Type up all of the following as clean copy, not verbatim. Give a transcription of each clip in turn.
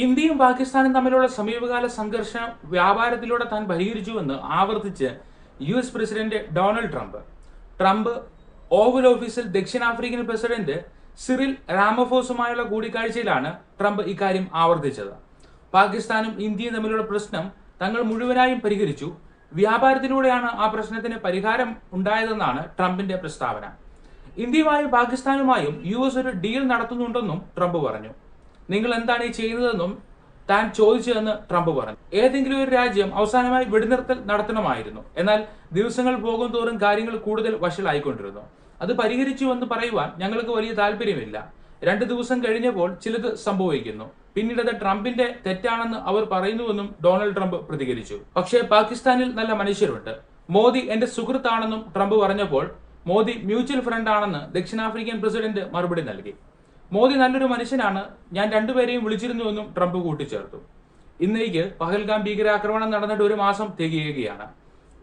ഇന്ത്യയും പാകിസ്ഥാനും തമ്മിലുള്ള സമീപകാല സംഘർഷം വ്യാപാരത്തിലൂടെ താൻ പരിഹരിച്ചുവെന്ന് ആവർത്തിച്ച് US president Donald Trump. Trump oval ഓഫീസിൽ ദക്ഷിണാഫ്രിക്കൻ പ്രസിഡന്റ് സിറിൽ രാമഫോസുമായുള്ള കൂടിക്കാഴ്ചയിലാണ് ട്രംപ് ഇക്കാര്യം ആവർത്തിച്ചത്. പാകിസ്ഥാനും ഇന്ത്യയും തമ്മിലുള്ള പ്രശ്നം തങ്ങൾ മുഴുവനായും പരിഹരിച്ചു, വ്യാപാരത്തിലൂടെയാണ് ആ പ്രശ്നത്തിന് പരിഹാരം ഉണ്ടായതെന്നാണ് ട്രംപിന്റെ പ്രസ്താവന. ഇന്ത്യയുമായും പാകിസ്ഥാനുമായും US ഒരു ഡീൽ നടത്തുന്നുണ്ടെന്നും ട്രംപ് പറഞ്ഞു. നിങ്ങൾ എന്താണ് ഈ ചെയ്യുന്നതെന്നും താൻ ചോദിച്ചതെന്ന് ട്രംപ് പറഞ്ഞു. ഏതെങ്കിലും ഒരു രാജ്യം അവസാനമായി വെടിനിർത്തൽ നടത്തണമായിരുന്നു. എന്നാൽ ദിവസങ്ങൾ പോകും തോറും കാര്യങ്ങൾ കൂടുതൽ വഷളായിക്കൊണ്ടിരുന്നു. അത് പരിഹരിച്ചുവെന്ന് പറയുവാൻ ഞങ്ങൾക്ക് വലിയ താല്പര്യമില്ല. 2 ദിവസം കഴിഞ്ഞപ്പോൾ ചിലത് സംഭവിക്കുന്നു, പിന്നീട് അത് ട്രംപിന്റെ തെറ്റാണെന്ന് അവർ പറയുന്നുവെന്നും ഡൊണാൾഡ് ട്രംപ് പ്രതികരിച്ചു. പക്ഷേ പാകിസ്ഥാനിൽ നല്ല മനുഷ്യരുണ്ട്. മോദി എന്റെ സുഹൃത്താണെന്നും ട്രംപ് പറഞ്ഞപ്പോൾ മോദി മ്യൂച്വൽ ഫ്രണ്ട് ആണെന്ന് ദക്ഷിണാഫ്രിക്കൻ പ്രസിഡന്റ് മറുപടി നൽകി. മോദി നല്ലൊരു മനുഷ്യനാണ്, ഞാൻ രണ്ടുപേരെയും വിളിച്ചിരുന്നുവെന്നും ട്രംപ് കൂട്ടിച്ചേർത്തു. ഇന്നേക്ക് പഹൽഗാം ഭീകരാക്രമണം നടന്നിട്ട് 1 മാസം തികയുകയാണ്.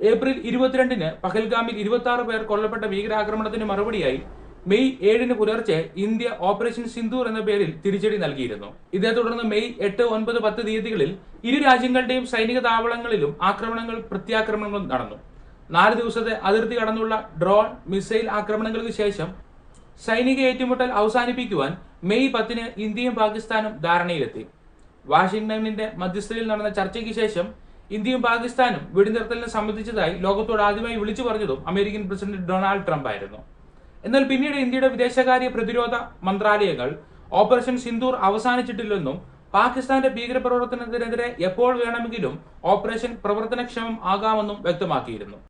ഏപ്രിൽ 22-ന് പഹൽഗാമിൽ 26 പേർ കൊല്ലപ്പെട്ട ഭീകരാക്രമണത്തിന് മറുപടിയായി മെയ് 7-ന് പുലർച്ചെ ഇന്ത്യ ഓപ്പറേഷൻ സിന്ദൂർ എന്ന പേരിൽ തിരിച്ചടി നൽകിയിരുന്നു. ഇതേ തുടർന്ന് മെയ് 8, 9, 10 തീയതികളിൽ ഇരു രാജ്യങ്ങളുടെയും സൈനിക താവളങ്ങളിലും പ്രത്യാക്രമണങ്ങളും നടന്നു. 4 ദിവസത്തെ അതിർത്തി കടന്നുള്ള ഡ്രോൺ മിസൈൽ ആക്രമണങ്ങൾക്ക് ശേഷം സൈനിക ഏറ്റുമുട്ടൽ അവസാനിപ്പിക്കുവാൻ മെയ് 10-ന് ഇന്ത്യയും പാകിസ്ഥാനും ധാരണയിലെത്തി. വാഷിംഗ്ടണിന്റെ മധ്യസ്ഥതയിൽ നടന്ന ചർച്ചയ്ക്ക് ശേഷം ഇന്ത്യയും പാകിസ്ഥാനും വെടിനിർത്തലിനെ സംബന്ധിച്ചതായി ലോകത്തോട് ആദ്യമായി വിളിച്ചു പറഞ്ഞതും അമേരിക്കൻ പ്രസിഡന്റ് ഡൊണാൾഡ് ട്രംപ് ആയിരുന്നു. എന്നാൽ പിന്നീട് ഇന്ത്യയുടെ വിദേശകാര്യ പ്രതിരോധ മന്ത്രാലയങ്ങൾ ഓപ്പറേഷൻ സിന്ദൂർ അവസാനിച്ചിട്ടില്ലെന്നും പാകിസ്ഥാന്റെ ഭീകരപ്രവർത്തനത്തിനെതിരെ എപ്പോൾ വേണമെങ്കിലും ഓപ്പറേഷൻ പ്രവർത്തനക്ഷമം ആകാമെന്നും വ്യക്തമാക്കിയിരുന്നു.